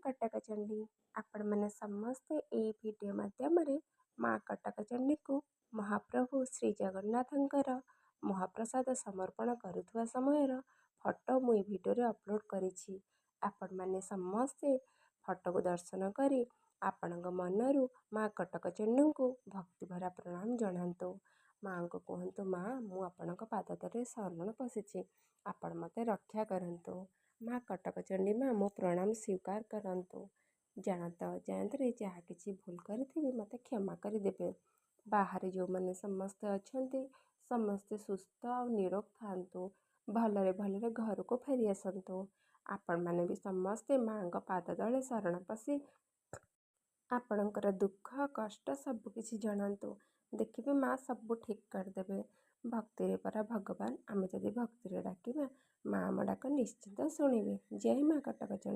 କଟକଚଣ୍ଡୀ। ଆପଣମାନେ ସମସ୍ତେ ଏହି ଭିଡ଼ିଓ ମାଧ୍ୟମରେ ମା କଟକଚଣ୍ଡୀକୁ ମହାପ୍ରଭୁ ଶ୍ରୀ ଜଗନ୍ନାଥଙ୍କର ମହାପ୍ରସାଦ ସମର୍ପଣ କରୁଥିବା ସମୟର ଫଟୋ ମୁଁ ଏହି ଭିଡ଼ିଓରେ ଅପଲୋଡ଼ କରିଛି। ଆପଣମାନେ ସମସ୍ତେ ଫଟୋକୁ ଦର୍ଶନ କରି ଆପଣଙ୍କ ମନରୁ ମା କଟକଚଣ୍ଡୀଙ୍କୁ ଭକ୍ତିଭରା ପ୍ରଣାମ ଜଣାନ୍ତୁ। ମାଙ୍କୁ କୁହନ୍ତୁ, ମା ମୁଁ ଆପଣଙ୍କ ପାଦ ତଳେ ଶରଣ ପଶିଛି, ଆପଣ ମୋତେ ରକ୍ଷା କରନ୍ତୁ। ମା କଟକଚଣ୍ଡୀ ମା ମୋ ପ୍ରଣାମ ସ୍ୱୀକାର କରନ୍ତୁ। ଜାଣତ ଅଜାଣତରେ ଯାହା କିଛି ଭୁଲ କରିଥିବି ମୋତେ କ୍ଷମା କରିଦେବେ। ବାହାରେ ଯେଉଁମାନେ ସମସ୍ତେ ଅଛନ୍ତି ସମସ୍ତେ ସୁସ୍ଥ ଆଉ ନିରୋଗ ଥାଆନ୍ତୁ, ଭଲରେ ଭଲରେ ଘରକୁ ଫେରି ଆସନ୍ତୁ। ଆପଣମାନେ ବି ସମସ୍ତେ ମାଙ୍କ ପାଦ ତଳେ ଶରଣ ପଶି ଆପଣଙ୍କର ଦୁଃଖ କଷ୍ଟ ସବୁ କିଛି ଜଣାନ୍ତୁ। ଦେଖିବେ ମା ସବୁ ଠିକ୍ କରିଦେବେ। ଭକ୍ତିରେ ପରା ଭଗବାନ। ଆମେ ଯଦି ଭକ୍ତିରେ ଡାକିବା ମା ଆମ ଡାକ ନିଶ୍ଚିନ୍ତ ଶୁଣିବେ। ଜୟ ମା କଟକଚଣ୍ଡୀ।